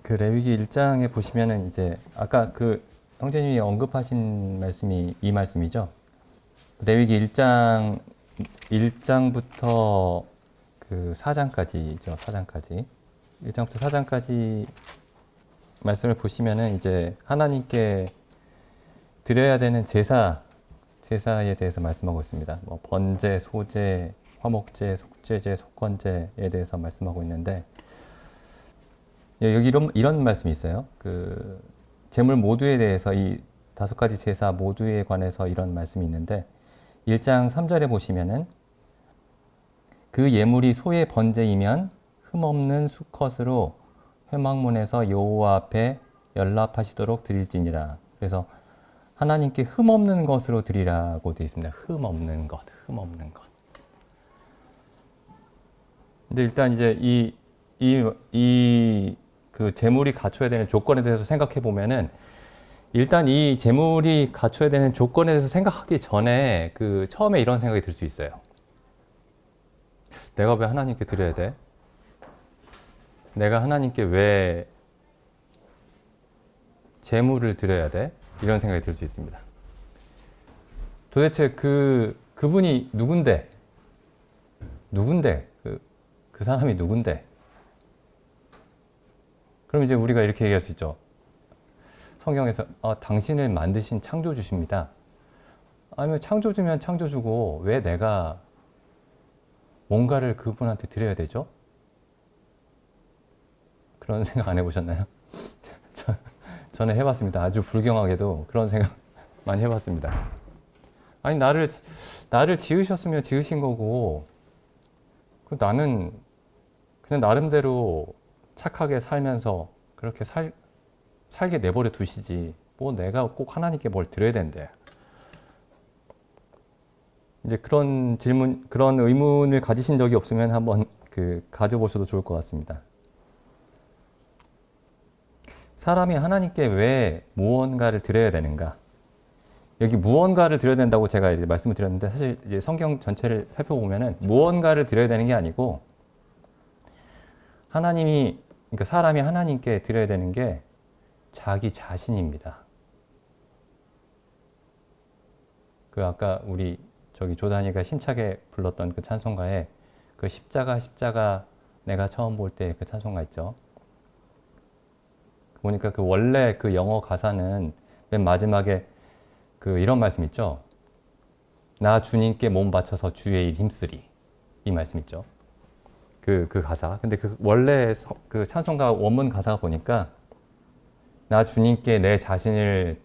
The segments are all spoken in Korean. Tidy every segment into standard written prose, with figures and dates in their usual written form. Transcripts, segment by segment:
그 레위기 1장에 보시면은 이제 아까 그 형제님이 언급하신 말씀이 이 말씀이죠. 레위기 1장부터 그 4장까지죠. 4장까지. 1장부터 4장까지 말씀을 보시면은 이제 하나님께 드려야 되는 제사에 대해서 말씀하고 있습니다. 뭐 번제, 소제, 화목제, 속죄제, 속건제에 대해서 말씀하고 있는데 여기 이런 말씀이 있어요. 그 제물 모두에 대해서 이 5가지 제사 모두에 관해서 이런 말씀이 있는데 1장 3절에 보시면은 그 예물이 소의 번제이면 흠없는 수컷으로 회막문에서 여호와 앞에 연락하시도록 드릴지니라. 그래서 하나님께 흠없는 것으로 드리라고 되어 있습니다. 흠없는 것, 흠없는 것. 근데 일단 이제 그 제물이 갖춰야 되는 조건에 대해서 생각해 보면은 일단 이 제물이 갖춰야 되는 조건에 대해서 생각하기 전에 그 처음에 이런 생각이 들 수 있어요. 내가 왜 하나님께 드려야 돼? 내가 하나님께 왜 제물을 드려야 돼? 이런 생각이 들 수 있습니다. 도대체 그분이 누군데? 그 사람이 누군데? 그럼 이제 우리가 이렇게 얘기할 수 있죠. 성경에서 당신을 만드신 창조주십니다. 아니면 창조주면 창조주고 왜 내가 뭔가를 그분한테 드려야 되죠? 그런 생각 안 해보셨나요? 저는 해봤습니다. 아주 불경하게도 그런 생각 많이 해봤습니다. 아니 나를 지으셨으면 지으신 거고 나는 그냥 나름대로 착하게 살면서 그렇게 살게 내버려 두시지 뭐 내가 꼭 하나님께 뭘 드려야 된대. 이제 그런 질문, 그런 의문을 가지신 적이 없으면 한번 가져보셔도 좋을 것 같습니다. 사람이 하나님께 왜 무언가를 드려야 되는가? 여기 무언가를 드려야 된다고 제가 이제 말씀을 드렸는데 사실 이제 성경 전체를 살펴보면은 무언가를 드려야 되는 게 아니고 그러니까 사람이 하나님께 드려야 되는 게 자기 자신입니다. 그 아까 우리 조단이가 힘차게 불렀던 그 찬송가에 그 십자가 내가 처음 볼 때 그 찬송가 있죠. 보니까 그 원래 그 영어 가사는 맨 마지막에 이런 말씀 있죠. 나 주님께 몸 바쳐서 주의 일 힘쓰리. 이 말씀 있죠. 그 가사. 근데 원래 그 찬송가 원문 가사가 보니까 나 주님께 내 자신을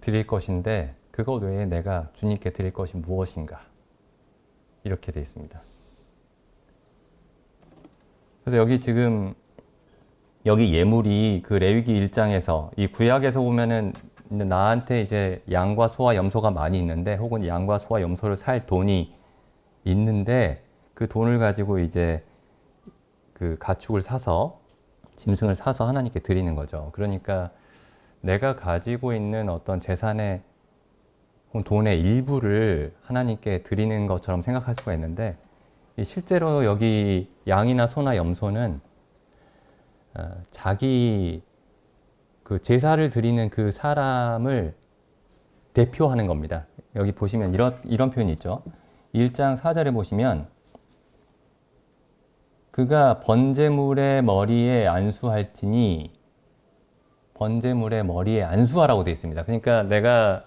드릴 것인데 그것 외에 내가 주님께 드릴 것이 무엇인가? 이렇게 되어 있습니다. 그래서 여기 예물이 그 레위기 1장에서 이 구약에서 보면은 나한테 이제 양과 소와 염소가 많이 있는데 혹은 양과 소와 염소를 살 돈이 있는데 그 돈을 가지고 이제 그 가축을 사서 짐승을 사서 하나님께 드리는 거죠. 그러니까 내가 가지고 있는 어떤 재산의 돈의 일부를 하나님께 드리는 것처럼 생각할 수가 있는데 실제로 여기 양이나 소나 염소는 자기 그 제사를 드리는 그 사람을 대표하는 겁니다. 여기 보시면 이런 표현이 있죠. 1장 4절에 보시면 그가 번제물의 머리에 안수할지니 번제물의 머리에 안수하라고 되어 있습니다. 그러니까 내가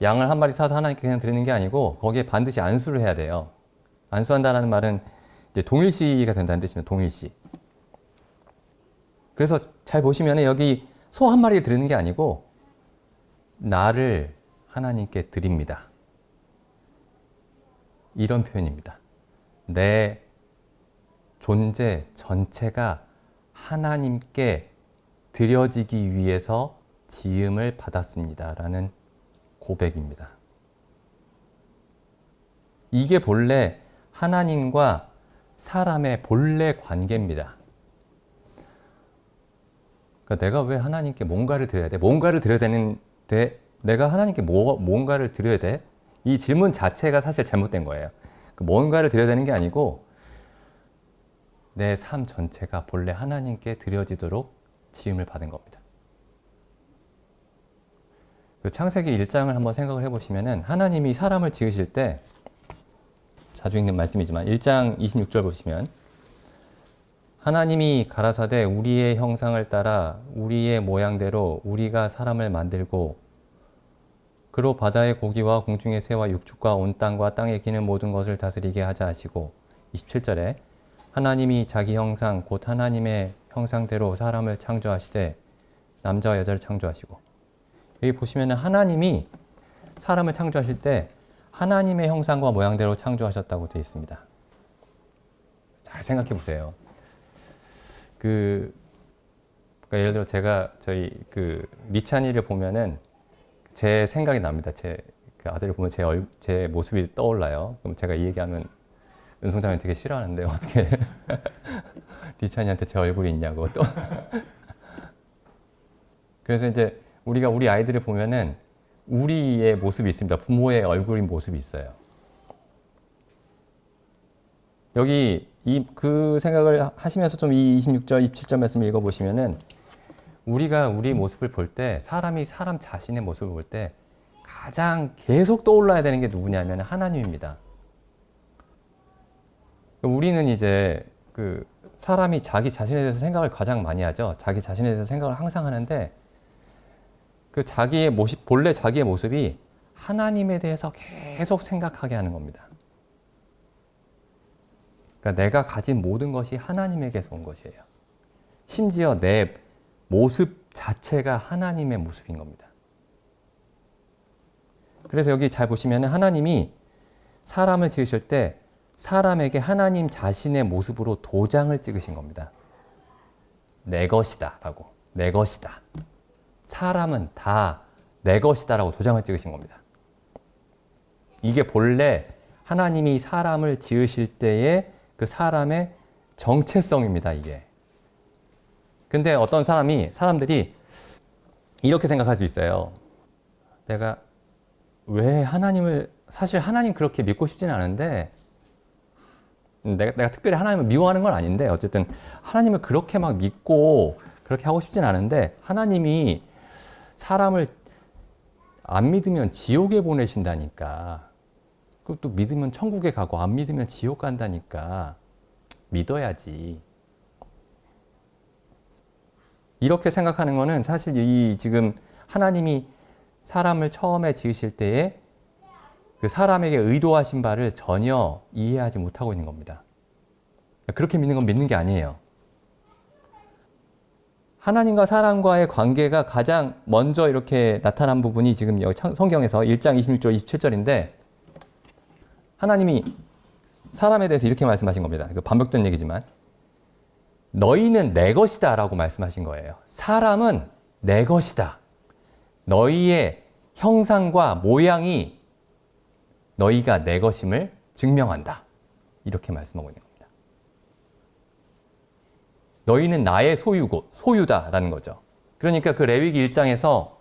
양을 한 마리 사서 하나님께 그냥 드리는 게 아니고 거기에 반드시 안수를 해야 돼요. 안수한다는 말은 이제 동일시가 된다는 뜻입니다. 동일시. 그래서 잘 보시면 여기 소 한 마리를 드리는 게 아니고 나를 하나님께 드립니다. 이런 표현입니다. 내 존재 전체가 하나님께 드려지기 위해서 지음을 받았습니다. 라는 고백입니다. 이게 본래 하나님과 사람의 본래 관계입니다. 그러니까 내가 왜 하나님께 뭔가를 드려야 돼? 뭔가를 드려야 되는데 내가 하나님께 뭔가를 드려야 돼? 이 질문 자체가 사실 잘못된 거예요. 뭔가를 드려야 되는 게 아니고 내 삶 전체가 본래 하나님께 드려지도록 지음을 받은 겁니다. 그 창세기 1장을 한번 생각을 해보시면은 하나님이 사람을 지으실 때 자주 읽는 말씀이지만 1장 26절 보시면 하나님이 가라사대 우리의 형상을 따라 우리의 모양대로 우리가 사람을 만들고 그로 바다의 고기와 공중의 새와 육축과 온 땅과 땅에 기는 모든 것을 다스리게 하자 하시고 27절에 하나님이 자기 형상 곧 하나님의 형상대로 사람을 창조하시되 남자와 여자를 창조하시고 여기 보시면 하나님이 사람을 창조하실 때 하나님의 형상과 모양대로 창조하셨다고 되어 있습니다. 잘 생각해 보세요. 그러니까 예를 들어 제가 저희 리찬이를 보면은 제 생각이 납니다. 제 그 아들을 보면 제 모습이 떠올라요. 그럼 제가 이 얘기하면 은송장님 되게 싫어하는데 어떻게 리찬이한테 제 얼굴이 있냐고 또. 그래서 이제 우리가 우리 아이들을 보면은 우리의 모습이 있습니다. 부모의 얼굴인 모습이 있어요. 여기 그 생각을 하시면서 좀 이 26절, 27절 말씀을 읽어보시면은 우리가 우리 모습을 볼 때 사람이 사람 자신의 모습을 볼 때 가장 계속 떠올라야 되는 게 누구냐면 하나님입니다. 우리는 이제 사람이 자기 자신에 대해서 생각을 가장 많이 하죠. 자기 자신에 대해서 생각을 항상 하는데 자기의 모습, 본래 자기의 모습이 하나님에 대해서 계속 생각하게 하는 겁니다. 그러니까 내가 가진 모든 것이 하나님에게서 온 것이에요. 심지어 내 모습 자체가 하나님의 모습인 겁니다. 그래서 여기 잘 보시면 하나님이 사람을 지으실 때 사람에게 하나님 자신의 모습으로 도장을 찍으신 겁니다. 내 것이다 라고. 내 것이다. 사람은 다 내 것이다 라고 도장을 찍으신 겁니다. 이게 본래 하나님이 사람을 지으실 때의 그 사람의 정체성입니다, 이게. 근데 어떤 사람들이 이렇게 생각할 수 있어요. 내가 왜 사실 하나님 그렇게 믿고 싶지는 않은데, 내가 특별히 하나님을 미워하는 건 아닌데, 어쨌든 하나님을 그렇게 막 믿고 그렇게 하고 싶진 않은데, 하나님이 사람을 안 믿으면 지옥에 보내신다니까. 또 믿으면 천국에 가고 안 믿으면 지옥 간다니까. 믿어야지. 이렇게 생각하는 거는 사실 지금 하나님이 사람을 처음에 지으실 때에 그 사람에게 의도하신 바를 전혀 이해하지 못하고 있는 겁니다. 그렇게 믿는 건 믿는 게 아니에요. 하나님과 사람과의 관계가 가장 먼저 이렇게 나타난 부분이 지금 여기 성경에서 1장 26절, 27절인데 하나님이 사람에 대해서 이렇게 말씀하신 겁니다. 반복된 얘기지만 너희는 내 것이다 라고 말씀하신 거예요. 사람은 내 것이다. 너희의 형상과 모양이 너희가 내 것임을 증명한다. 이렇게 말씀하고 있는 겁니다. 너희는 나의 소유다라는 거죠. 그러니까 그 레위기 1장에서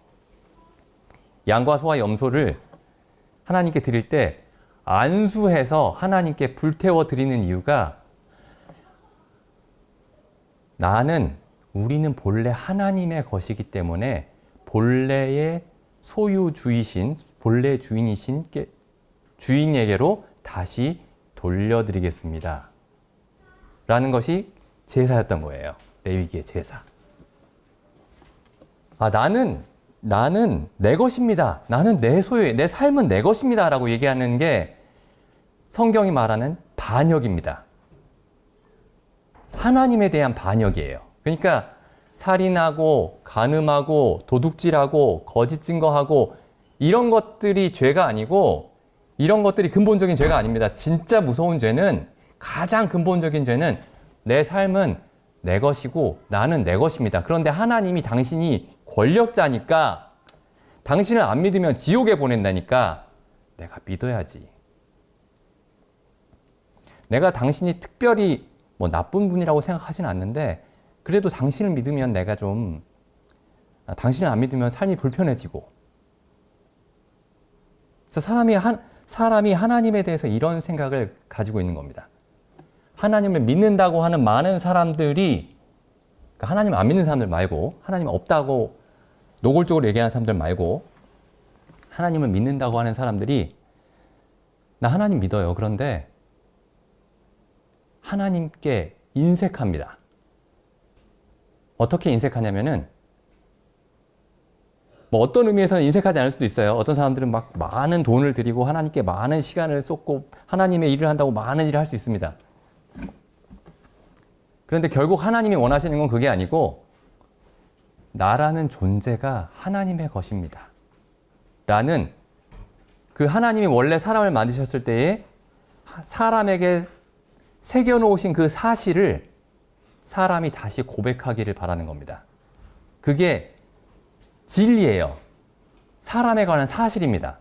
양과 소와 염소를 하나님께 드릴 때 안수해서 하나님께 불태워 드리는 이유가 우리는 본래 하나님의 것이기 때문에 본래의 소유주이신, 본래 주인이신 주인에게로 다시 돌려드리겠습니다. 라는 것이 제사였던 거예요. 레위기의 제사. 나는 내 것입니다. 나는 내 소유예요. 내 삶은 내 것입니다. 라고 얘기하는 게 성경이 말하는 반역입니다. 하나님에 대한 반역이에요. 그러니까 살인하고 간음하고 도둑질하고 거짓 증거하고 이런 것들이 죄가 아니고 이런 것들이 근본적인 죄가 아닙니다. 진짜 무서운 죄는 가장 근본적인 죄는 내 삶은 내 것이고 나는 내 것입니다. 그런데 하나님이 당신이 권력자니까 당신을 안 믿으면 지옥에 보낸다니까 내가 믿어야지. 내가 당신이 특별히 나쁜 분이라고 생각하진 않는데 그래도 당신을 믿으면 내가 당신을 안 믿으면 삶이 불편해지고. 그래서 사람이 하나님에 대해서 이런 생각을 가지고 있는 겁니다. 하나님을 믿는다고 하는 많은 사람들이 그러니까 하나님 안 믿는 사람들 말고, 하나님 없다고 노골적으로 얘기하는 사람들 말고, 하나님을 믿는다고 하는 사람들이 나 하나님 믿어요. 그런데 하나님께 인색합니다. 어떻게 인색하냐면은 뭐 어떤 의미에서는 인색하지 않을 수도 있어요. 어떤 사람들은 막 많은 돈을 들이고 하나님께 많은 시간을 쏟고 하나님의 일을 한다고 많은 일을 할 수 있습니다. 그런데 결국 하나님이 원하시는 건 그게 아니고 나라는 존재가 하나님의 것입니다. 라는 그 하나님이 원래 사람을 만드셨을 때에 사람에게 새겨놓으신 그 사실을 사람이 다시 고백하기를 바라는 겁니다. 그게 진리예요. 사람에 관한 사실입니다.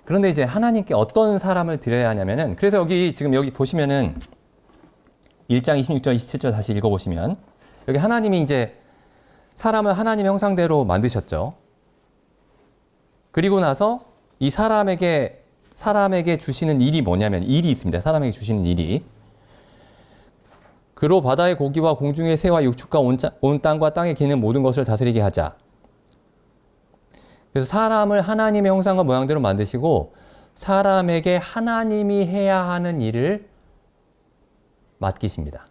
그런데 이제 하나님께 어떤 사람을 드려야 하냐면은, 그래서 여기 보시면은 1장 26절, 27절 다시 읽어보시면, 여기 하나님이 이제 사람을 하나님의 형상대로 만드셨죠. 그리고 나서 이 사람에게 주시는 일이 뭐냐면, 일이 있습니다. 사람에게 주시는 일이. 그로 바다의 고기와 공중의 새와 육축과 온 땅과 땅에 기는 모든 것을 다스리게 하자. 그래서 사람을 하나님의 형상과 모양대로 만드시고 사람에게 하나님이 해야 하는 일을 맡기십니다.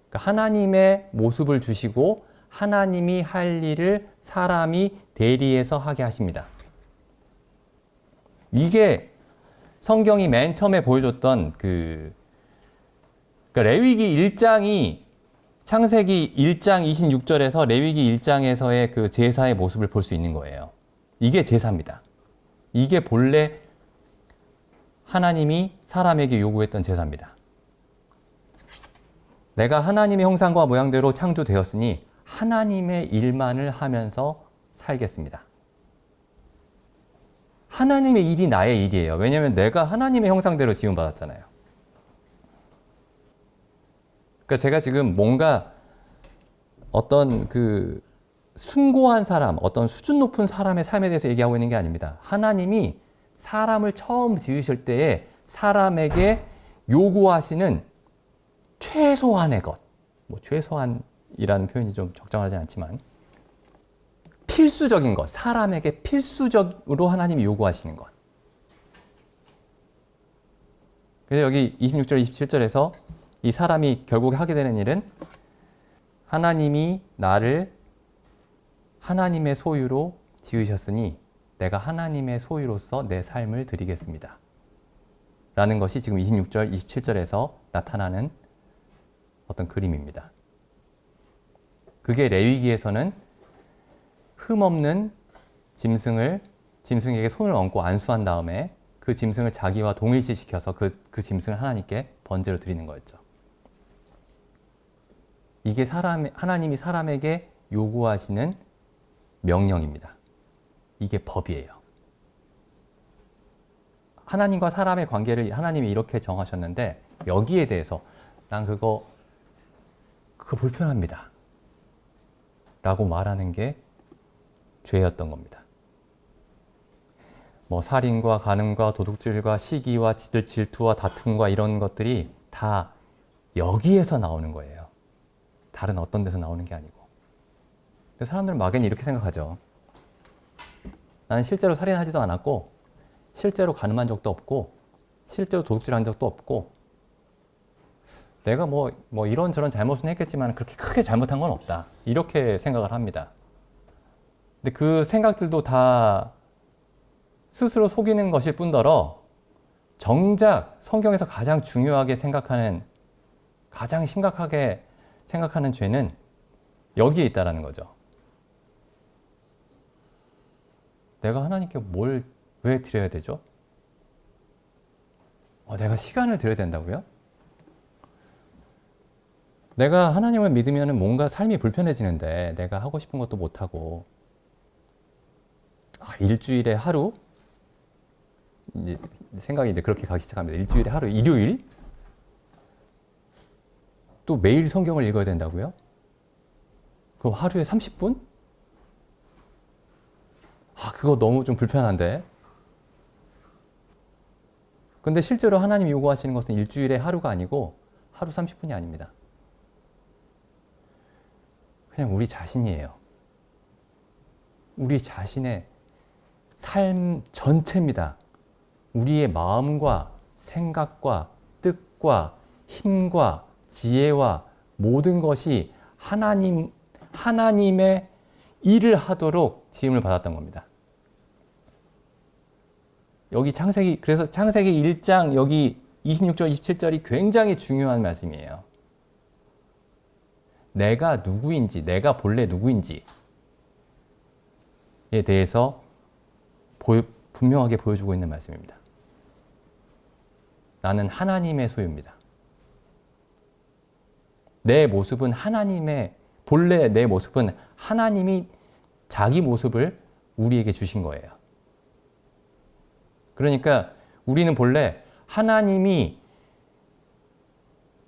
그러니까 하나님의 모습을 주시고 하나님이 할 일을 사람이 대리해서 하게 하십니다. 이게 성경이 맨 처음에 보여줬던 그러니까 레위기 1장이 창세기 1장 26절에서 레위기 1장에서의 그 제사의 모습을 볼 수 있는 거예요. 이게 제사입니다. 이게 본래 하나님이 사람에게 요구했던 제사입니다. 내가 하나님의 형상과 모양대로 창조되었으니 하나님의 일만을 하면서 살겠습니다. 하나님의 일이 나의 일이에요. 왜냐하면 내가 하나님의 형상대로 지음받았잖아요. 그러니까 제가 지금 뭔가 어떤 그 숭고한 사람, 어떤 수준 높은 사람의 삶에 대해서 얘기하고 있는 게 아닙니다. 하나님이 사람을 처음 지으실 때에 사람에게 요구하시는 최소한의 것, 뭐 최소한이라는 표현이 좀 적정하지 않지만 필수적인 것, 사람에게 필수적으로 하나님이 요구하시는 것. 그래서 여기 26절, 27절에서 이 사람이 결국 하게 되는 일은 하나님이 나를 하나님의 소유로 지으셨으니 내가 하나님의 소유로서 내 삶을 드리겠습니다. 라는 것이 지금 26절, 27절에서 나타나는 어떤 그림입니다. 그게 레위기에서는 흠없는 짐승에게 손을 얹고 안수한 다음에 그 짐승을 자기와 동일시시켜서 그 짐승을 하나님께 번제로 드리는 거였죠. 이게 하나님이 사람에게 요구하시는 명령입니다. 이게 법이에요. 하나님과 사람의 관계를 하나님이 이렇게 정하셨는데 여기에 대해서 난 그거 불편합니다. 라고 말하는 게 죄였던 겁니다. 뭐 살인과 간음과 도둑질과 시기와 질투와 다툼과 이런 것들이 다 여기에서 나오는 거예요. 다른 어떤 데서 나오는 게 아니고. 사람들은 막연히 이렇게 생각하죠. 나는 실제로 살인하지도 않았고 실제로 간음한 적도 없고 실제로 도둑질한 적도 없고 내가 뭐 이런저런 잘못은 했겠지만 그렇게 크게 잘못한 건 없다. 이렇게 생각을 합니다. 근데 그 생각들도 다 스스로 속이는 것일 뿐더러 정작 성경에서 가장 중요하게 생각하는, 가장 심각하게 생각하는 죄는 여기에 있다라는 거죠. 내가 하나님께 왜 드려야 되죠? 내가 시간을 드려야 된다고요? 내가 하나님을 믿으면 뭔가 삶이 불편해지는데 내가 하고 싶은 것도 못하고 일주일에 하루? 이제 생각이 이제 그렇게 가기 시작합니다. 일주일에 하루, 일요일? 또 매일 성경을 읽어야 된다고요? 그럼 하루에 30분? 그거 너무 좀 불편한데. 근데 실제로 하나님이 요구하시는 것은 일주일에 하루가 아니고 하루 30분이 아닙니다. 그냥 우리 자신이에요. 우리 자신의 삶 전체입니다. 우리의 마음과 생각과 뜻과 힘과 지혜와 모든 것이 하나님의 일을 하도록 지음을 받았던 겁니다. 여기 그래서 창세기 1장 여기 26절, 27절이 굉장히 중요한 말씀이에요. 내가 누구인지, 내가 본래 누구인지에 대해서 분명하게 보여주고 있는 말씀입니다. 나는 하나님의 소유입니다. 내 모습은 본래 내 모습은 하나님이 자기 모습을 우리에게 주신 거예요. 그러니까 우리는 본래 하나님이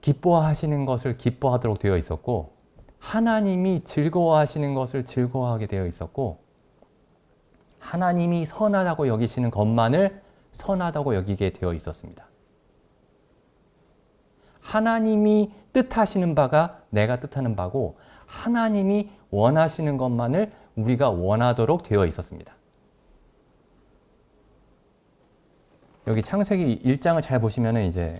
기뻐하시는 것을 기뻐하도록 되어 있었고, 하나님이 즐거워하시는 것을 즐거워하게 되어 있었고, 하나님이 선하다고 여기시는 것만을 선하다고 여기게 되어 있었습니다. 하나님이 뜻하시는 바가 내가 뜻하는 바고, 하나님이 원하시는 것만을 우리가 원하도록 되어 있었습니다. 여기 창세기 1장을 잘 보시면은 이제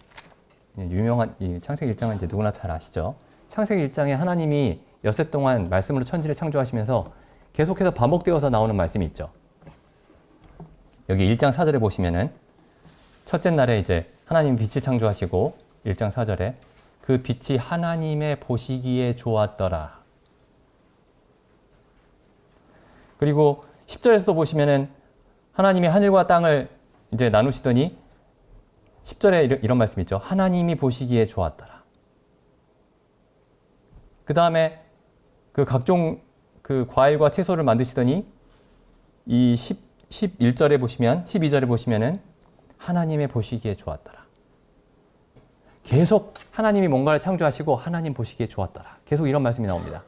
유명한 이 창세기 1장은 이제 누구나 잘 아시죠? 창세기 1장에 하나님이 엿새 동안 말씀으로 천지를 창조하시면서 계속해서 반복되어서 나오는 말씀이 있죠. 여기 1장 4절에 보시면은 첫째 날에 이제 하나님이 빛을 창조하시고 1장 4절에 그 빛이 하나님의 보시기에 좋았더라. 그리고 10절에서도 보시면은 하나님이 하늘과 땅을 이제 나누시더니 10절에 이런 말씀이 있죠. 하나님이 보시기에 좋았더라. 그 다음에 그 각종 그 과일과 채소를 만드시더니 이 11절에 보시면, 12절에 보시면은 하나님의 보시기에 좋았더라. 계속 하나님이 뭔가를 창조하시고 하나님 보시기에 좋았더라. 계속 이런 말씀이 나옵니다.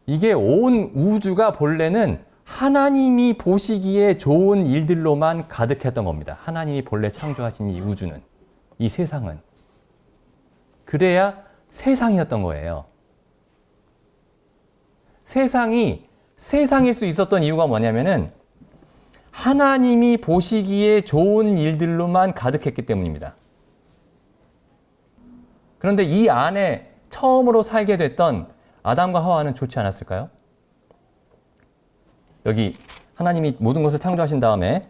이게 온 우주가 본래는 하나님이 보시기에 좋은 일들로만 가득했던 겁니다. 하나님이 본래 창조하신 이 우주는, 이 세상은. 그래야 세상이었던 거예요. 세상이 세상일 수 있었던 이유가 뭐냐면은 하나님이 보시기에 좋은 일들로만 가득했기 때문입니다. 그런데 이 안에 처음으로 살게 됐던 아담과 하와는 좋지 않았을까요? 여기 하나님이 모든 것을 창조하신 다음에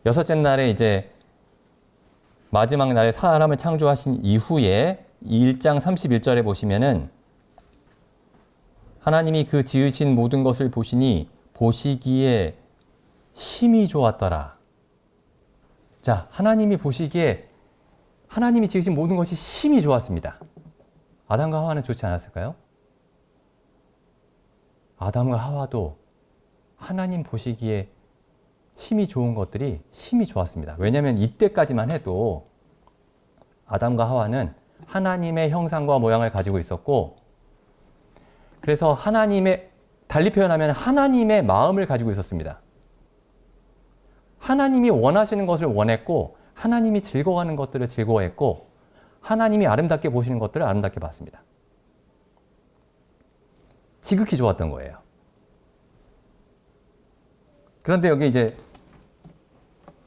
여섯째 날에 이제 마지막 날에 사람을 창조하신 이후에 1장 31절에 보시면은 하나님이 그 지으신 모든 것을 보시니 보시기에 심히 좋았더라. 자, 하나님이 보시기에 하나님이 지으신 모든 것이 심히 좋았습니다. 아담과 하와는 좋지 않았을까요? 아담과 하와도 하나님 보시기에 심히 좋은 것들이 심히 좋았습니다. 왜냐하면 이때까지만 해도 아담과 하와는 하나님의 형상과 모양을 가지고 있었고, 그래서 달리 표현하면 하나님의 마음을 가지고 있었습니다. 하나님이 원하시는 것을 원했고, 하나님이 즐거워하는 것들을 즐거워했고, 하나님이 아름답게 보시는 것들을 아름답게 봤습니다. 지극히 좋았던 거예요. 그런데 여기 이제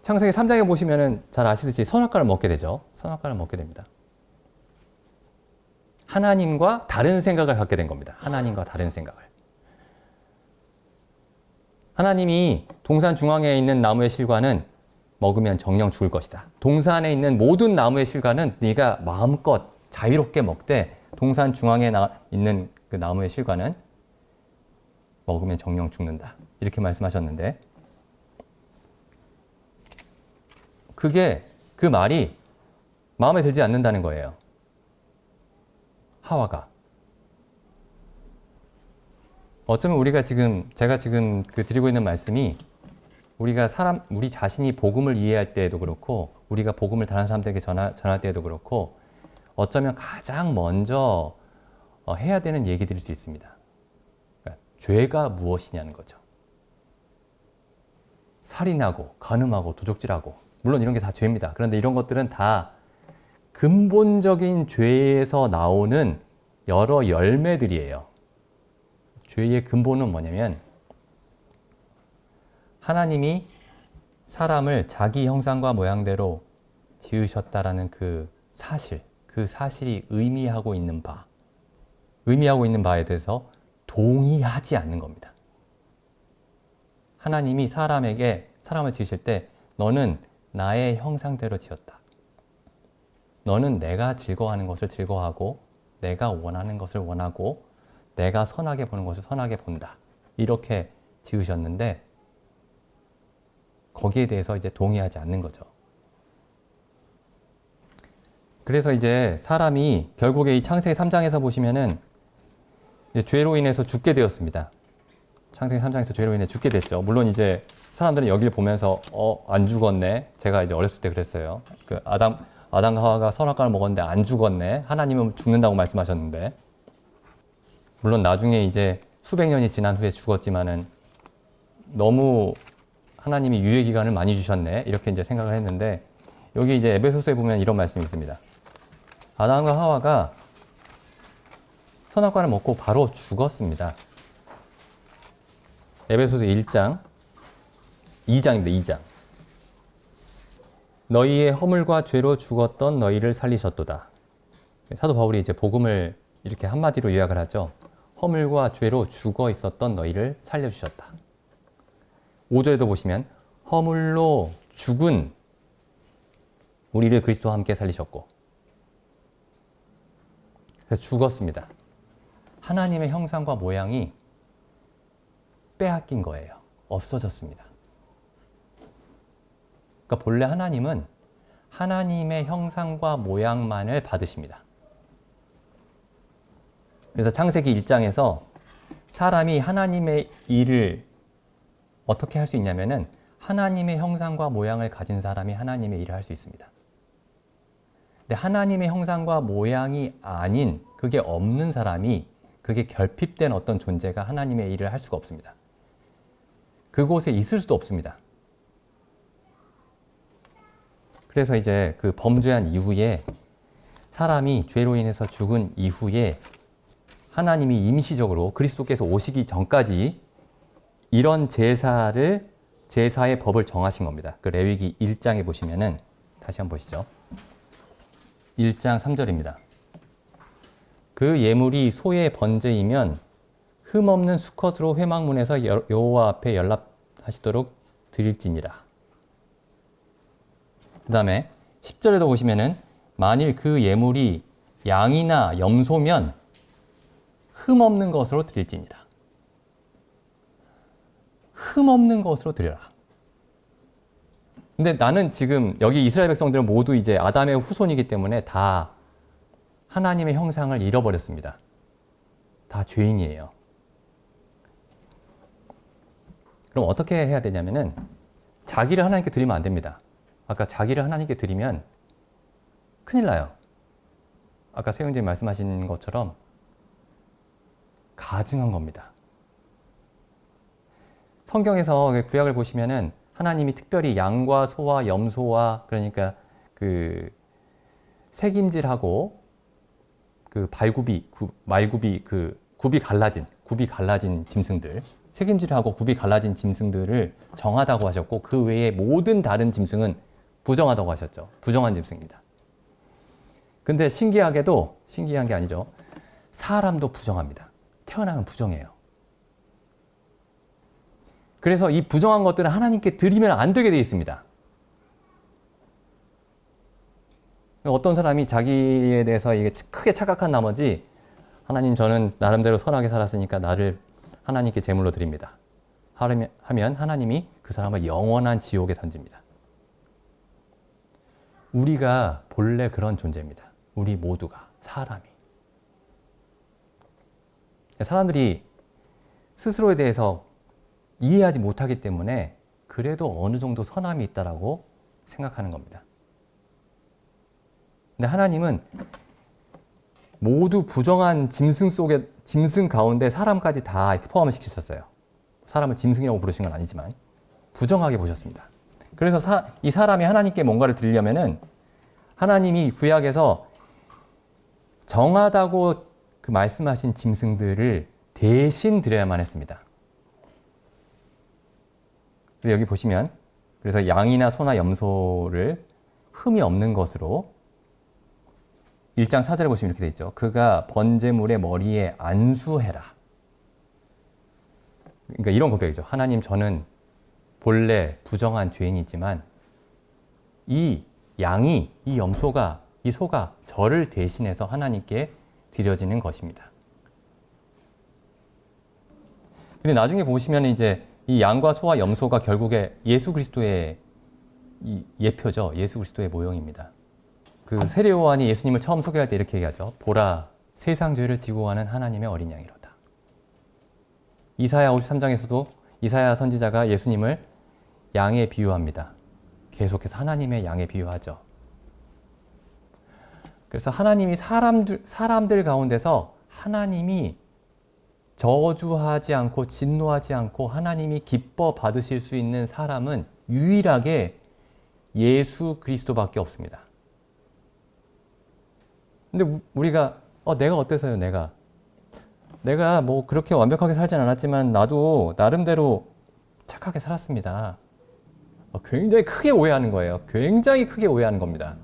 창세기 3장에 보시면은 잘 아시듯이 선악과를 먹게 되죠. 선악과를 먹게 됩니다. 하나님과 다른 생각을 갖게 된 겁니다. 하나님과 다른 생각을. 하나님이 동산 중앙에 있는 나무의 실과는 먹으면 정령 죽을 것이다. 동산에 있는 모든 나무의 실과는 네가 마음껏 자유롭게 먹되 동산 중앙에 있는 그 나무의 실과는 먹으면 정령 죽는다. 이렇게 말씀하셨는데 그 말이 마음에 들지 않는다는 거예요. 하와가. 어쩌면 제가 지금 드리고 있는 말씀이 우리 자신이 복음을 이해할 때에도 그렇고, 우리가 복음을 다른 사람들에게 전할 때에도 그렇고, 어쩌면 가장 먼저 해야 되는 얘기들일 수 있습니다. 그러니까 죄가 무엇이냐는 거죠. 살인하고, 간음하고, 도적질하고, 물론 이런 게 다 죄입니다. 그런데 이런 것들은 다 근본적인 죄에서 나오는 여러 열매들이에요. 죄의 근본은 뭐냐면 하나님이 사람을 자기 형상과 모양대로 지으셨다라는 그 사실이 의미하고 있는 바에 대해서 동의하지 않는 겁니다. 하나님이 사람을 지으실 때 너는 나의 형상대로 지었다. 너는 내가 즐거워하는 것을 즐거워하고 내가 원하는 것을 원하고 내가 선하게 보는 것을 선하게 본다. 이렇게 지으셨는데 거기에 대해서 이제 동의하지 않는 거죠. 그래서 이제 사람이 결국에 이 창세기 3장에서 보시면은 이제 죄로 인해서 죽게 되었습니다. 창세기 3장에서 죄로 인해 죽게 됐죠. 물론 이제 사람들은 여기를 보면서 안 죽었네. 제가 이제 어렸을 때 그랬어요. 그 아담과 하와가 선악과를 먹었는데 안 죽었네. 하나님은 죽는다고 말씀하셨는데. 물론 나중에 이제 수백 년이 지난 후에 죽었지만은 너무 하나님이 유예 기간을 많이 주셨네. 이렇게 이제 생각을 했는데 여기 이제 에베소서에 보면 이런 말씀이 있습니다. 아담과 하와가 선악과를 먹고 바로 죽었습니다. 에베소서 1장 2장입니다. 2장. 너희의 허물과 죄로 죽었던 너희를 살리셨도다. 사도 바울이 이제 복음을 이렇게 한마디로 요약을 하죠. 허물과 죄로 죽어 있었던 너희를 살려주셨다. 5절에도 보시면 허물로 죽은 우리를 그리스도와 함께 살리셨고, 그래서 죽었습니다. 하나님의 형상과 모양이 빼앗긴 거예요. 없어졌습니다. 그러니까 본래 하나님은 하나님의 형상과 모양만을 받으십니다. 그래서 창세기 1장에서 사람이 하나님의 일을 어떻게 할 수 있냐면은 하나님의 형상과 모양을 가진 사람이 하나님의 일을 할 수 있습니다. 근데 하나님의 형상과 모양이 아닌, 그게 없는 사람이, 그게 결핍된 어떤 존재가 하나님의 일을 할 수가 없습니다. 그곳에 있을 수도 없습니다. 그래서 이제 그 범죄한 이후에 사람이 죄로 인해서 죽은 이후에 하나님이 임시적으로 그리스도께서 오시기 전까지 이런 제사의 법을 정하신 겁니다. 그 레위기 1장에 보시면은 다시 한번 보시죠. 1장 3절입니다. 그 예물이 소의 번제이면 흠없는 수컷으로 회막문에서 여호와 앞에 연락하시도록 드릴지니라. 그 다음에 10절에도 보시면은 만일 그 예물이 양이나 염소면 흠없는 것으로 드릴지니라. 흠없는 것으로 드려라. 근데 나는 지금 여기 이스라엘 백성들은 모두 이제 아담의 후손이기 때문에 다 하나님의 형상을 잃어버렸습니다. 다 죄인이에요. 그럼 어떻게 해야 되냐면은 자기를 하나님께 드리면 안 됩니다. 아까 자기를 하나님께 드리면 큰일 나요. 아까 세훈님 말씀하신 것처럼 가증한 겁니다. 성경에서 구약을 보시면은 하나님이 특별히 양과 소와 염소와 그러니까 그 색임질하고 그 말굽이 그 굽이 갈라진 짐승들, 색임질하고 굽이 갈라진 짐승들을 정하다고 하셨고 그 외에 모든 다른 짐승은 부정하다고 하셨죠. 부정한 짐승입니다. 근데 신기한 게 아니죠. 사람도 부정합니다. 태어나면 부정해요. 그래서 이 부정한 것들은 하나님께 드리면 안 되게 되어 있습니다. 어떤 사람이 자기에 대해서 이게 크게 착각한 나머지 하나님 저는 나름대로 선하게 살았으니까 나를 하나님께 제물로 드립니다. 하면 하나님이 그 사람을 영원한 지옥에 던집니다. 우리가 본래 그런 존재입니다. 우리 모두가, 사람이. 사람들이 스스로에 대해서 이해하지 못하기 때문에 그래도 어느 정도 선함이 있다라고 생각하는 겁니다. 근데 하나님은 모두 부정한 짐승 가운데 사람까지 다 이렇게 포함을 시키셨어요. 사람을 짐승이라고 부르신 건 아니지만 부정하게 보셨습니다. 그래서 이 사람이 하나님께 뭔가를 드리려면은 하나님이 구약에서 정하다고 그 말씀하신 짐승들을 대신 드려야만 했습니다. 여기 보시면 그래서 양이나 소나 염소를 흠이 없는 것으로 1장 4절에 보시면 이렇게 돼 있죠. 그가 번제물의 머리에 안수해라. 그러니까 이런 고백이죠. 하나님, 저는 본래 부정한 죄인이지만 이 양이, 이 염소가, 이 소가 저를 대신해서 하나님께 드려지는 것입니다. 근데 나중에 보시면 이제 이 양과 소와 염소가 결국에 예수 그리스도의 이 예표죠. 예수 그리스도의 모형입니다. 그 세례 요한이 예수님을 처음 소개할 때 이렇게 얘기하죠. 보라, 세상 죄를 지고 가는 하나님의 어린 양이로다. 이사야 53장에서도 이사야 선지자가 예수님을 양에 비유합니다. 계속해서 하나님의 양에 비유하죠. 그래서 하나님이 사람들 가운데서 하나님이 저주하지 않고 진노하지 않고 하나님이 기뻐 받으실 수 있는 사람은 유일하게 예수 그리스도밖에 없습니다. 근데 우리가 내가 어때서요? 내가 뭐 그렇게 완벽하게 살진 않았지만 나도 나름대로 착하게 살았습니다. 굉장히 크게 오해하는 거예요. 굉장히 크게 오해하는 겁니다.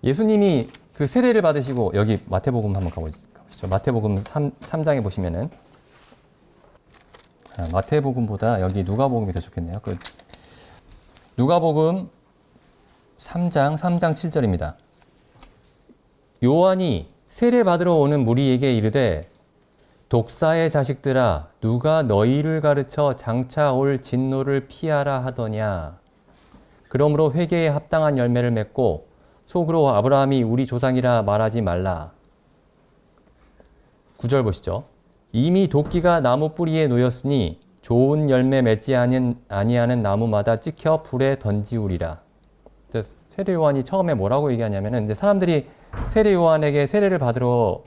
예수님이 그 세례를 받으시고 여기 마태복음 한번 가보시죠. 마태복음 3장에 보시면은 마태복음보다 여기 누가복음이 더 좋겠네요. 그 누가복음 3장 7절입니다. 요한이 세례 받으러 오는 무리에게 이르되 독사의 자식들아 누가 너희를 가르쳐 장차 올 진노를 피하라 하더냐. 그러므로 회개에 합당한 열매를 맺고 속으로 아브라함이 우리 조상이라 말하지 말라. 9절 보시죠. 이미 도끼가 나무 뿌리에 놓였으니 좋은 열매 맺지 아니하는 나무마다 찍혀 불에 던지우리라. 세례 요한이 처음에 뭐라고 얘기하냐면은 이제 사람들이 세례 요한에게 세례를 받으러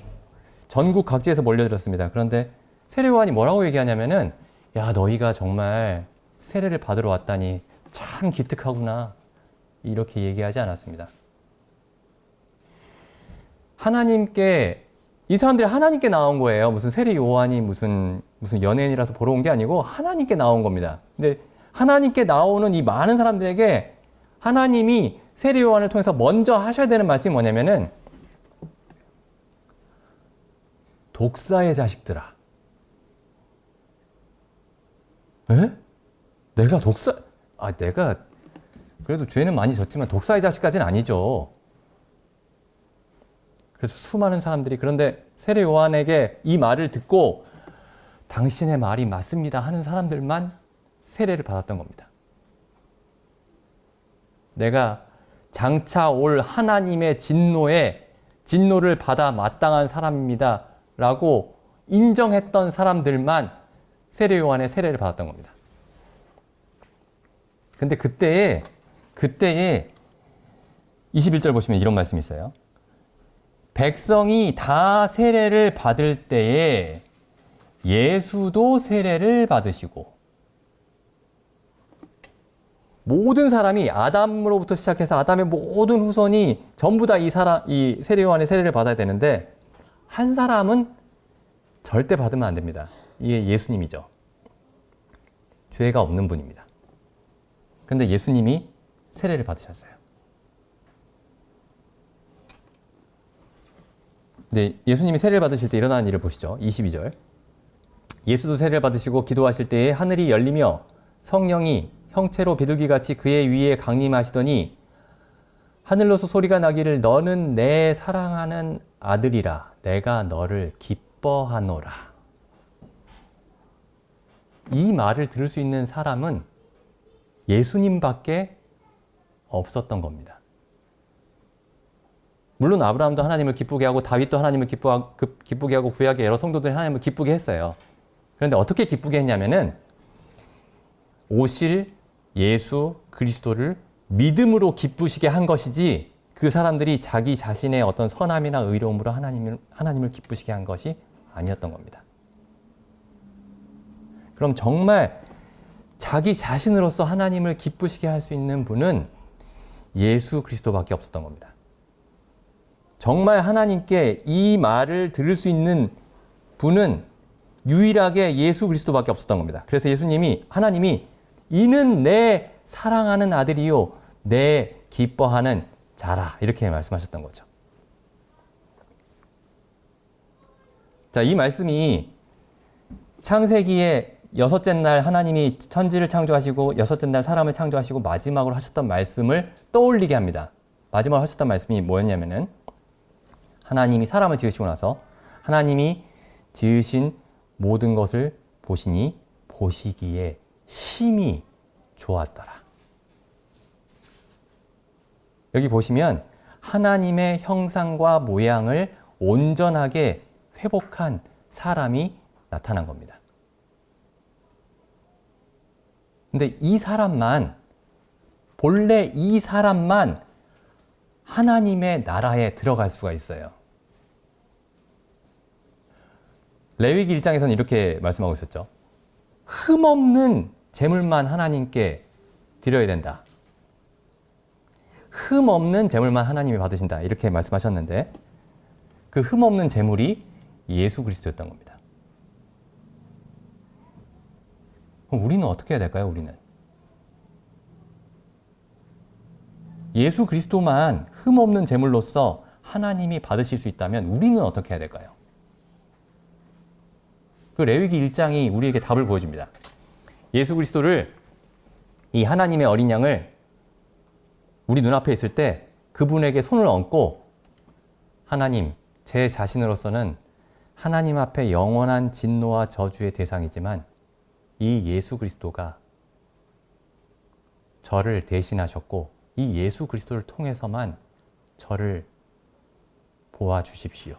전국 각지에서 몰려들었습니다. 그런데 세례 요한이 뭐라고 얘기하냐면은 야, 너희가 정말 세례를 받으러 왔다니 참 기특하구나. 이렇게 얘기하지 않았습니다. 이 사람들이 하나님께 나온 거예요. 무슨 세례 요한이 무슨 연예인이라서 보러 온 게 아니고 하나님께 나온 겁니다. 근데 하나님께 나오는 이 많은 사람들에게 하나님이 세례 요한을 통해서 먼저 하셔야 되는 말씀이 뭐냐면은 독사의 자식들아. 에? 내가 내가 그래도 죄는 많이 졌지만 독사의 자식까지는 아니죠. 그래서 수많은 사람들이 그런데 세례 요한에게 이 말을 듣고 당신의 말이 맞습니다 하는 사람들만 세례를 받았던 겁니다. 내가 장차 올 하나님의 진노를 받아 마땅한 사람입니다 라고 인정했던 사람들만 세례 요한의 세례를 받았던 겁니다. 근데 그때에 21절 보시면 이런 말씀이 있어요. 백성이 다 세례를 받을 때에 예수도 세례를 받으시고 모든 사람이 아담으로부터 시작해서 아담의 모든 후손이 전부 다 이 세례 요한의 세례를 받아야 되는데 한 사람은 절대 받으면 안 됩니다. 이게 예수님이죠. 죄가 없는 분입니다. 그런데 예수님이 세례를 받으셨어요. 네, 예수님이 세례를 받으실 때 일어나는 일을 보시죠. 22절. 예수도 세례를 받으시고 기도하실 때에 하늘이 열리며 성령이 형체로 비둘기같이 그의 위에 강림하시더니 하늘로서 소리가 나기를 너는 내 사랑하는 아들이라 내가 너를 기뻐하노라. 이 말을 들을 수 있는 사람은 예수님밖에 없었던 겁니다. 물론 아브라함도 하나님을 기쁘게 하고 다윗도 하나님을 기쁘게 하고 구약의 여러 성도들이 하나님을 기쁘게 했어요. 그런데 어떻게 기쁘게 했냐면은 오실 예수 그리스도를 믿음으로 기쁘시게 한 것이지 그 사람들이 자기 자신의 어떤 선함이나 의로움으로 하나님을 기쁘시게 한 것이 아니었던 겁니다. 그럼 정말 자기 자신으로서 하나님을 기쁘시게 할 수 있는 분은 예수 그리스도밖에 없었던 겁니다. 정말 하나님께 이 말을 들을 수 있는 분은 유일하게 예수 그리스도밖에 없었던 겁니다. 그래서 하나님이 이는 내 사랑하는 아들이요 내 기뻐하는 자라 이렇게 말씀하셨던 거죠. 자, 이 말씀이 창세기의 여섯째 날 하나님이 천지를 창조하시고 여섯째 날 사람을 창조하시고 마지막으로 하셨던 말씀을 떠올리게 합니다. 마지막으로 하셨던 말씀이 뭐였냐면은 하나님이 사람을 지으시고 나서 하나님이 지으신 모든 것을 보시니 보시기에 심히 좋았더라. 여기 보시면 하나님의 형상과 모양을 온전하게 회복한 사람이 나타난 겁니다. 근데 본래 이 사람만 하나님의 나라에 들어갈 수가 있어요. 레위기 1장에서는 이렇게 말씀하고 있었죠. 흠없는 제물만 하나님께 드려야 된다. 흠없는 제물만 하나님이 받으신다. 이렇게 말씀하셨는데 그 흠없는 제물이 예수 그리스도였던 겁니다. 그럼 우리는 어떻게 해야 될까요? 우리는 예수 그리스도만 흠없는 제물로서 하나님이 받으실 수 있다면 우리는 어떻게 해야 될까요? 그 레위기 1장이 우리에게 답을 보여줍니다. 예수 그리스도를 이 하나님의 어린 양을 우리 눈앞에 있을 때 그분에게 손을 얹고 하나님, 제 자신으로서는 하나님 앞에 영원한 진노와 저주의 대상이지만 이 예수 그리스도가 저를 대신하셨고 이 예수 그리스도를 통해서만 저를 보아주십시오.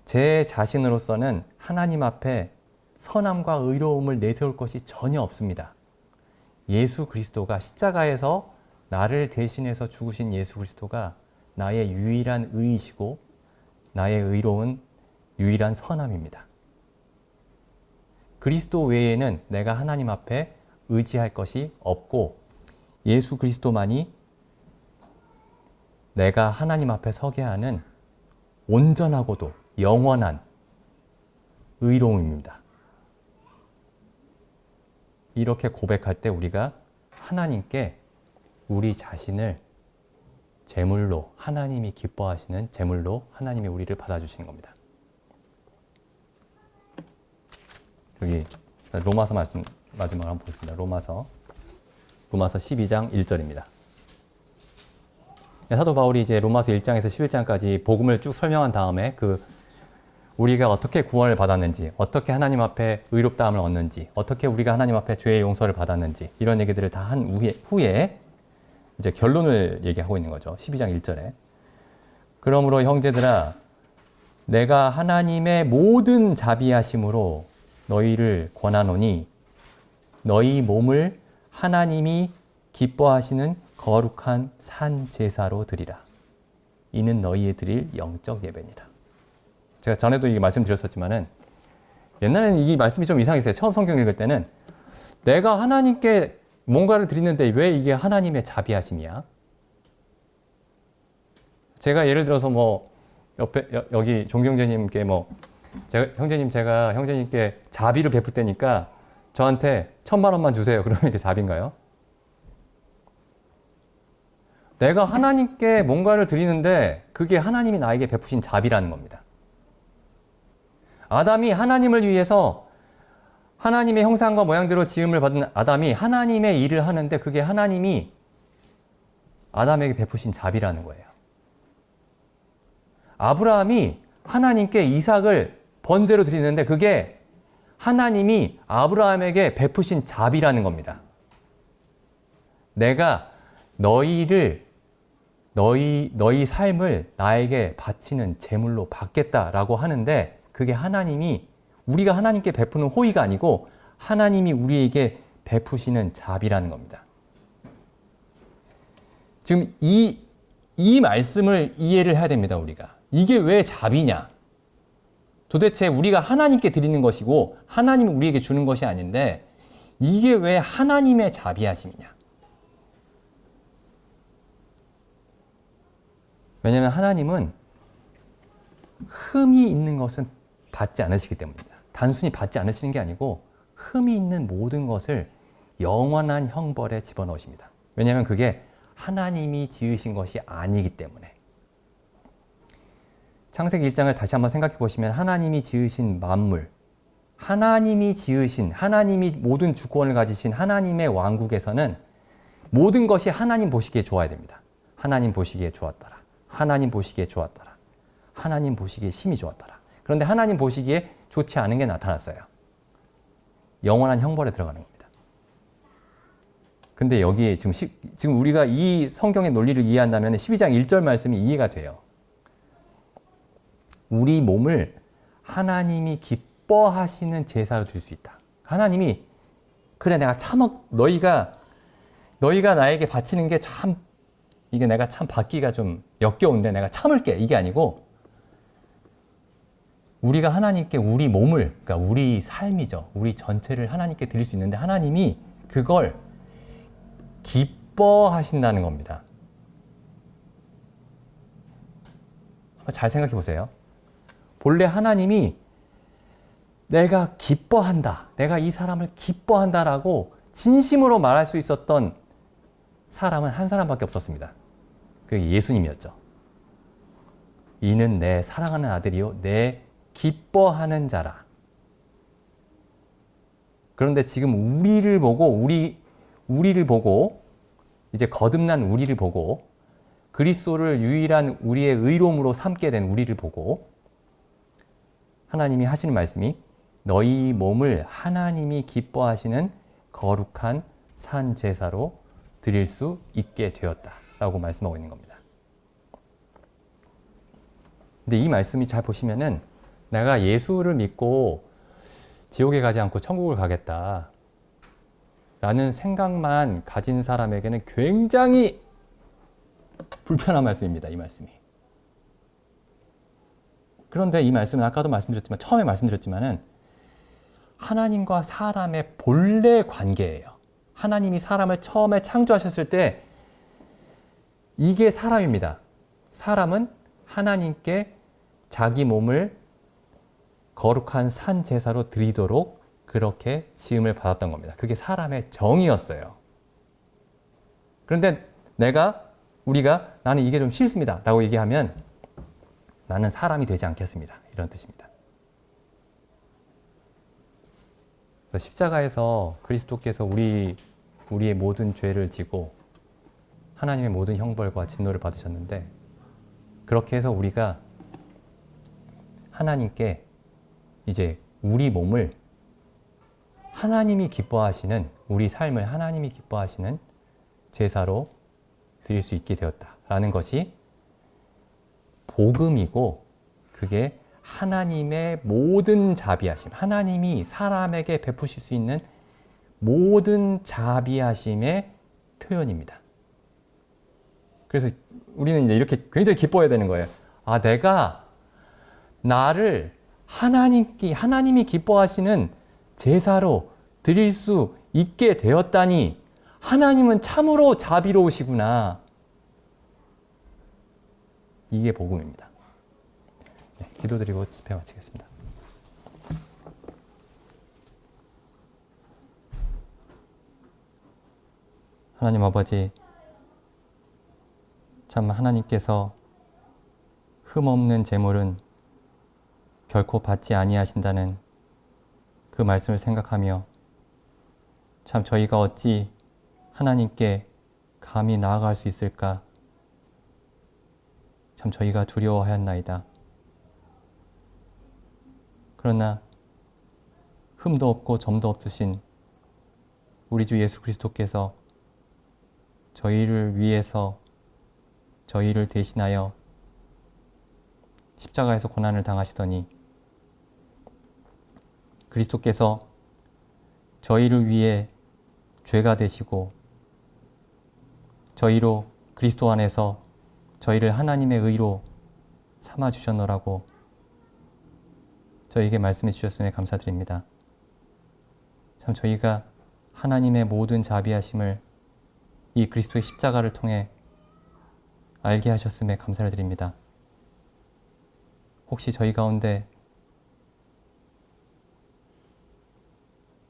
제 자신으로서는 하나님 앞에 선함과 의로움을 내세울 것이 전혀 없습니다. 예수 그리스도가 십자가에서 나를 대신해서 죽으신 예수 그리스도가 나의 유일한 의이시고 나의 의로운 유일한 선함입니다. 그리스도 외에는 내가 하나님 앞에 의지할 것이 없고 예수 그리스도만이 내가 하나님 앞에 서게 하는 온전하고도 영원한 의로움입니다. 이렇게 고백할 때 우리가 하나님께 우리 자신을 제물로, 하나님이 기뻐하시는 제물로 하나님이 우리를 받아주시는 겁니다. 여기 로마서 말씀 마지막으로 한번 보겠습니다. 로마서 12장 1절입니다. 사도 바울이 이제 로마서 1장에서 11장까지 복음을 쭉 설명한 다음에 우리가 어떻게 구원을 받았는지, 어떻게 하나님 앞에 의롭다함을 얻는지, 어떻게 우리가 하나님 앞에 죄의 용서를 받았는지 이런 얘기들을 다 한 후에 이제 결론을 얘기하고 있는 거죠. 12장 1절에. 그러므로 형제들아 내가 하나님의 모든 자비하심으로 너희를 권하노니 너희 몸을 하나님이 기뻐하시는 거룩한 산 제사로 드리라. 이는 너희의 드릴 영적 예배니라. 제가 전에도 이 말씀 드렸었지만은 옛날에는 이 말씀이 좀 이상했어요. 처음 성경 읽을 때는 내가 하나님께 뭔가를 드리는데 왜 이게 하나님의 자비하심이야? 제가 예를 들어서 여기 종경제님께 제가 형제님께 자비를 베풀 때니까 저한테 1,000만 원만 주세요. 그러면 이게 자비인가요? 내가 하나님께 뭔가를 드리는데 그게 하나님이 나에게 베푸신 자비라는 겁니다. 아담이 하나님을 위해서 하나님의 형상과 모양대로 지음을 받은 아담이 하나님의 일을 하는데 그게 하나님이 아담에게 베푸신 자비라는 거예요. 아브라함이 하나님께 이삭을 번제로 드리는데 그게 하나님이 아브라함에게 베푸신 자비라는 겁니다. 내가 너희 삶을 나에게 바치는 제물로 받겠다라고 하는데 그게 우리가 하나님께 베푸는 호의가 아니고 하나님이 우리에게 베푸시는 자비라는 겁니다. 지금 이 말씀을 이해를 해야 됩니다, 우리가. 이게 왜 자비냐? 도대체 우리가 하나님께 드리는 것이고 하나님이 우리에게 주는 것이 아닌데 이게 왜 하나님의 자비하심이냐? 왜냐하면 하나님은 흠이 있는 것은 받지 않으시기 때문입니다. 단순히 받지 않으시는 게 아니고 흠이 있는 모든 것을 영원한 형벌에 집어넣으십니다. 왜냐하면 그게 하나님이 지으신 것이 아니기 때문에. 창세기 1장을 다시 한번 생각해 보시면 하나님이 지으신 만물, 하나님이 모든 주권을 가지신 하나님의 왕국에서는 모든 것이 하나님 보시기에 좋아야 됩니다. 하나님 보시기에 좋았더라. 하나님 보시기에 좋았더라. 하나님 보시기에 심히 좋았더라. 그런데 하나님 보시기에 좋지 않은 게 나타났어요. 영원한 형벌에 들어가는 겁니다. 근데 여기에 지금 우리가 이 성경의 논리를 이해한다면 12장 1절 말씀이 이해가 돼요. 우리 몸을 하나님이 기뻐하시는 제사로 드릴 수 있다. 하나님이 그래 내가 너희가 나에게 바치는 게 이게 내가 참 받기가 좀 역겨운데 내가 참을게 이게 아니고 우리가 하나님께 우리 몸을 그러니까 우리 삶이죠. 우리 전체를 하나님께 드릴 수 있는데 하나님이 그걸 기뻐하신다는 겁니다. 잘 생각해 보세요. 본래 하나님이 내가 기뻐한다. 내가 이 사람을 기뻐한다라고 진심으로 말할 수 있었던 사람은 한 사람밖에 없었습니다. 그게 예수님이었죠. 이는 내 사랑하는 아들이요 내 기뻐하는 자라. 그런데 지금 우리를 보고 이제 거듭난 우리를 보고 그리스도를 유일한 우리의 의로움으로 삼게 된 우리를 보고 하나님이 하시는 말씀이 너희 몸을 하나님이 기뻐하시는 거룩한 산 제사로 드릴 수 있게 되었다라고 말씀하고 있는 겁니다. 근데 이 말씀이 잘 보시면은 내가 예수를 믿고 지옥에 가지 않고 천국을 가겠다 라는 생각만 가진 사람에게는 굉장히 불편한 말씀입니다. 이 말씀이. 그런데 이 말씀은 아까도 처음에 말씀드렸지만은 하나님과 사람의 본래 관계예요. 하나님이 사람을 처음에 창조하셨을 때 이게 사람입니다. 사람은 하나님께 자기 몸을 거룩한 산 제사로 드리도록 그렇게 지음을 받았던 겁니다. 그게 사람의 정의였어요. 그런데 우리가 나는 이게 좀 싫습니다 라고 얘기하면 나는 사람이 되지 않겠습니다. 이런 뜻입니다. 십자가에서 그리스도께서 우리의 모든 죄를 지고 하나님의 모든 형벌과 진노를 받으셨는데 그렇게 해서 우리가 하나님께 이제 우리 몸을 하나님이 기뻐하시는 우리 삶을 하나님이 기뻐하시는 제사로 드릴 수 있게 되었다라는 것이 복음이고 그게 하나님의 모든 자비하심, 하나님이 사람에게 베푸실 수 있는 모든 자비하심의 표현입니다. 그래서 우리는 이제 이렇게 굉장히 기뻐해야 되는 거예요. 아, 내가 나를 하나님이 기뻐하시는 제사로 드릴 수 있게 되었다니 하나님은 참으로 자비로우시구나. 이게 복음입니다. 네, 기도드리고 집회 마치겠습니다. 하나님 아버지, 참 하나님께서 흠없는 제물은 결코 받지 아니하신다는 그 말씀을 생각하며 참 저희가 어찌 하나님께 감히 나아갈 수 있을까 참 저희가 두려워하였나이다. 그러나 흠도 없고 점도 없으신 우리 주 예수 그리스도께서 저희를 위해서 저희를 대신하여 십자가에서 고난을 당하시더니 그리스도께서 저희를 위해 죄가 되시고 저희로 그리스도 안에서 저희를 하나님의 의로 삼아 주셨노라고 저희에게 말씀해 주셨음에 감사드립니다. 참 저희가 하나님의 모든 자비하심을 이 그리스도의 십자가를 통해 알게 하셨음에 감사를 드립니다. 혹시 저희 가운데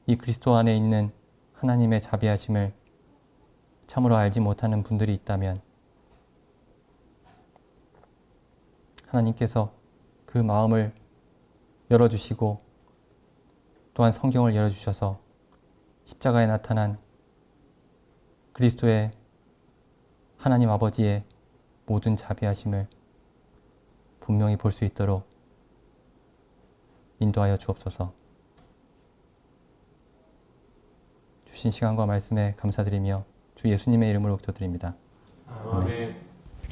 이 그리스도 안에 있는 하나님의 자비하심을 참으로 알지 못하는 분들이 있다면 하나님께서 그 마음을 열어주시고 또한 성경을 열어주셔서 십자가에 나타난 그리스도의 하나님 아버지의 모든 자비하심을 분명히 볼 수 있도록 인도하여 주옵소서. 주신 시간과 말씀에 감사드리며 주 예수님의 이름으로 기도드립니다. 아멘.